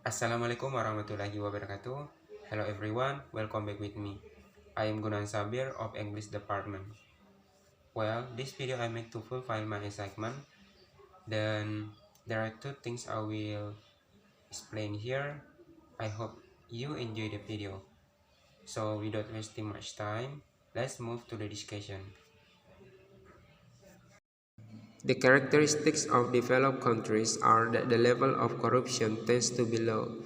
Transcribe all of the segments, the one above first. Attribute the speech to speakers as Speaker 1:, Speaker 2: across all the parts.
Speaker 1: Assalamualaikum warahmatullahi wabarakatuh. Hello everyone, welcome back with me. I am Gunan Sabir of English Department. Well, this video I make to fulfill my assignment. Then there are two things I will explain here. I hope you enjoy the video. So without wasting much time, let's move to the discussion. The characteristics of developed countries are that the level of corruption tends to be low.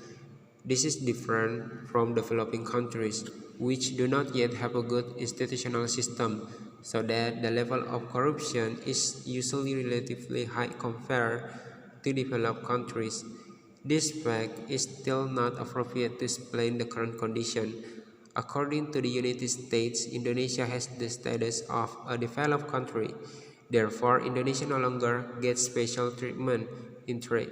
Speaker 1: This is different from developing countries, which do not yet have a good institutional system, so that the level of corruption is usually relatively high compared to developed countries. This fact is still not appropriate to explain the current condition. According to the United States, Indonesia has the status of a developed country. Therefore, Indonesia no longer gets special treatment in trade.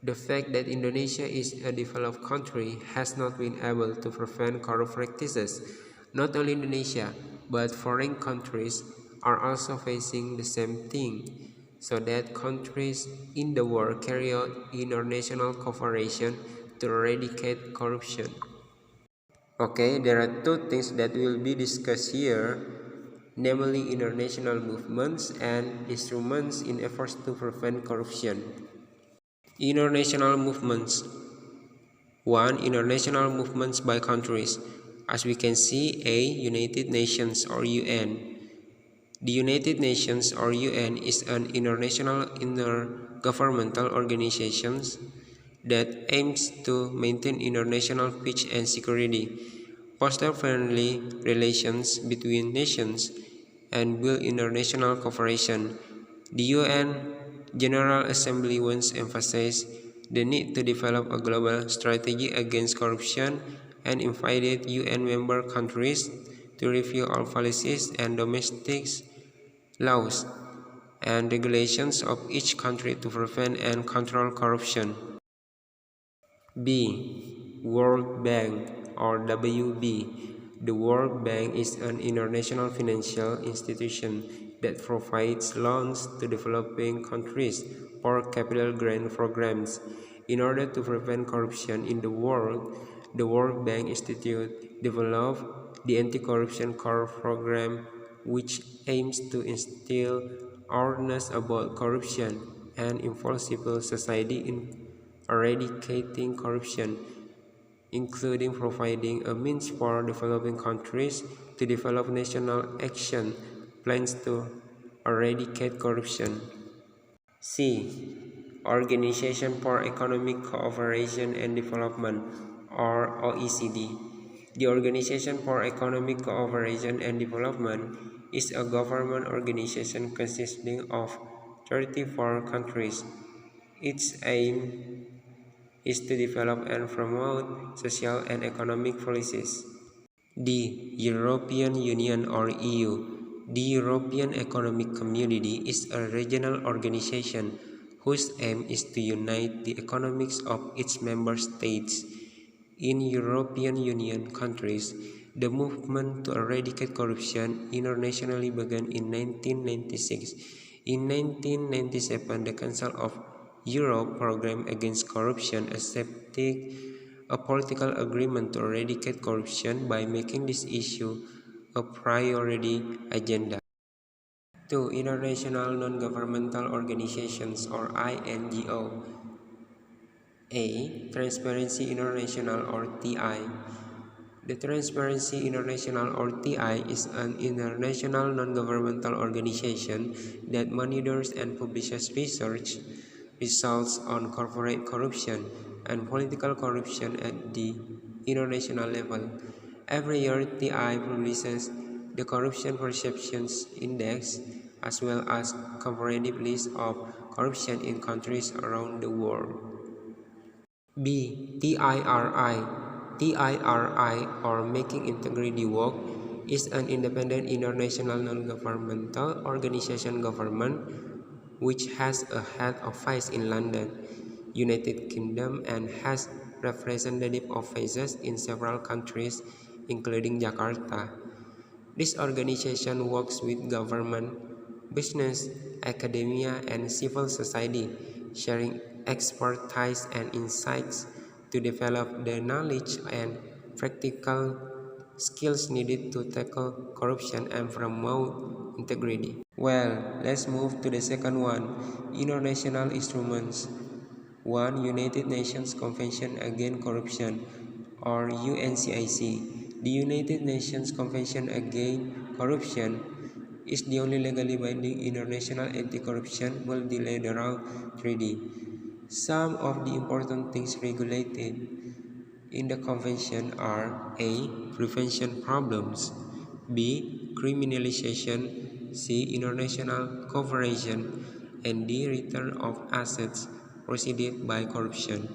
Speaker 1: The fact that Indonesia is a developed country has not been able to prevent corrupt practices. Not only Indonesia, but foreign countries are also facing the same thing, so that countries in the world carry out international cooperation to eradicate corruption. Okay, there are two things that will be discussed here, namely international movements and instruments in efforts to prevent corruption. International movements. 1. International movements by countries. As we can see, A. United Nations or UN. The United Nations or UN is an international intergovernmental organization that aims to maintain international peace and security, foster friendly relations between nations, and build international cooperation. The UN General Assembly once emphasized the need to develop a global strategy against corruption and invited UN member countries to review all policies and domestic laws and regulations of each country to prevent and control corruption. B. World Bank or WB. The World Bank is an international financial institution that provides loans to developing countries for capital grant programs. In order to prevent corruption in the World Bank Institute developed the Anti-Corruption Core Program, which aims to instill awareness about corruption and involve civil society in eradicating corruption, including providing a means for developing countries to develop national action plans to eradicate corruption. C. Organization for Economic Cooperation and Development or OECD. The Organization for Economic Cooperation and Development is a government organization consisting of 34 countries. Its aim is to develop and promote social and economic policies. The European Union or EU. The European Economic Community is a regional organization whose aim is to unite the economics of its member states. In European Union countries, the movement to eradicate corruption internationally began in 1996. In 1997, the Council of Europe Programme Against Corruption accepted a political agreement to eradicate corruption by making this issue a priority agenda. 2. International Non-Governmental Organizations or INGO. A. Transparency International or TI. The Transparency International or TI is an international non-governmental organization that monitors and publishes research results on corporate corruption and political corruption at the international level. Every year, TI publishes the Corruption Perceptions Index as well as comparative list of corruption in countries around the world. B. TIRI. TIRI or Making Integrity Work is an independent international non-governmental organization government which has a head office in London, United Kingdom and has representative offices in several countries including Jakarta. This organization works with government, business, academia and civil society, sharing expertise and insights to develop the knowledge and practical skills needed to tackle corruption and promote integrity. Well, let's move to the second one, international instruments. One, United Nations Convention Against Corruption, or UNCIC. The United Nations Convention Against Corruption is the only legally binding international anti-corruption multilateral treaty. Some of the important things regulated in the convention are A. Prevention problems, B. Criminalization, C. International cooperation, and D. Return of assets preceded by corruption.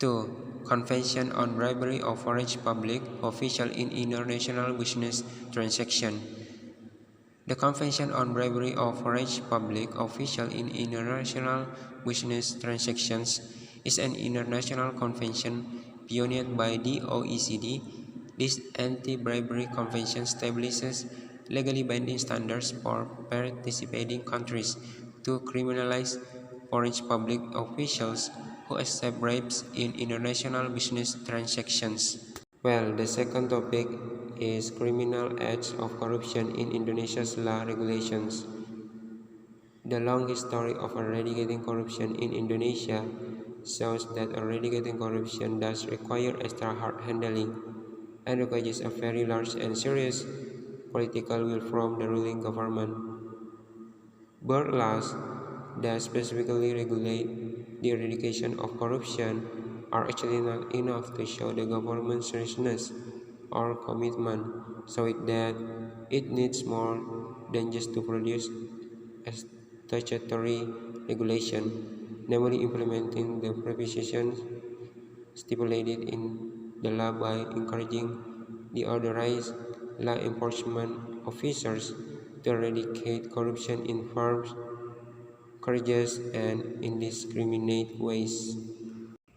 Speaker 1: 2. Convention on Bribery of Foreign Public Officials in International Business Transactions. The Convention on Bribery of Foreign Public Officials in International Business Transactions is an international convention pioneered by the OECD. This anti-bribery convention establishes legally binding standards for participating countries to criminalize foreign public officials who accept bribes in international business transactions. Well, the second topic is criminal acts of corruption in Indonesia's law regulations. The long history of eradicating corruption in Indonesia shows that eradicating corruption does require extra hard handling and requires a very large and serious political will from the ruling government. Both laws that specifically regulate the eradication of corruption are actually not enough to show the government's seriousness or commitment, so that it needs more than just to produce a statutory regulation, namely implementing the provisions stipulated in the law by encouraging the authorized law enforcement officers to eradicate corruption in firms, courageous and indiscriminate ways.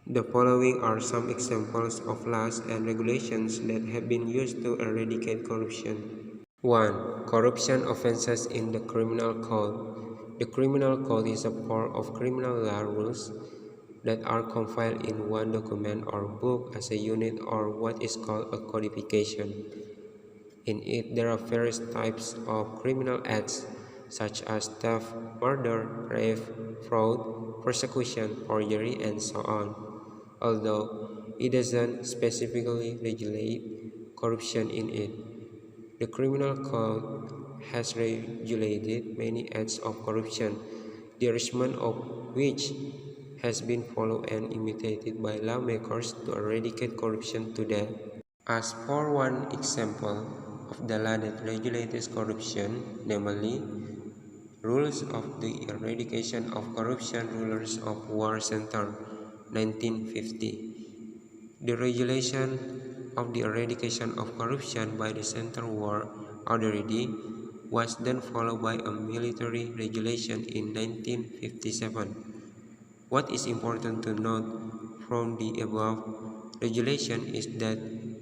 Speaker 1: The following are some examples of laws and regulations that have been used to eradicate corruption. 1. Corruption offenses in the Criminal Code. The Criminal Code is a form of criminal law rules that are compiled in one document or book as a unit, or what is called a codification. In it, there are various types of criminal acts such as theft, murder, rape, fraud, persecution, forgery, and so on. Although it doesn't specifically regulate corruption in it, the Criminal Code has regulated many acts of corruption, the arrangement of which has been followed and imitated by lawmakers to eradicate corruption today. As for one example of the law that regulates corruption, namely Rules of the Eradication of Corruption Rulers of War Center, 1950. The regulation of the eradication of corruption by the Central War Authority was then followed by a military regulation in 1957. What is important to note from the above regulation is that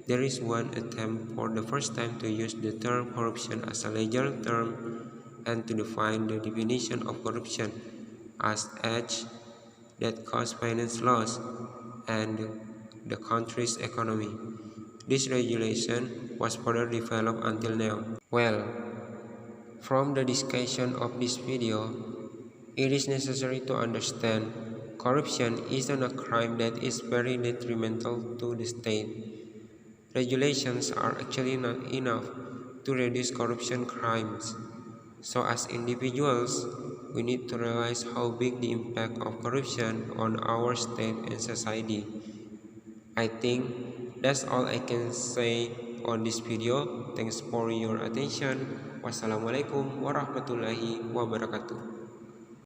Speaker 1: there is one attempt for the first time to use the term corruption as a legal term and to define the definition of corruption as acts that cause finance loss and the country's economy. This regulation was further developed until now. Well, from the discussion of this video, it is necessary to understand corruption isn't a crime that is very detrimental to the state. Regulations are actually not enough to reduce corruption crimes. So as individuals, we need to realize how big the impact of corruption on our state and society. I think that's all I can say on this video. Thanks for your attention. Wassalamualaikum warahmatullahi wabarakatuh.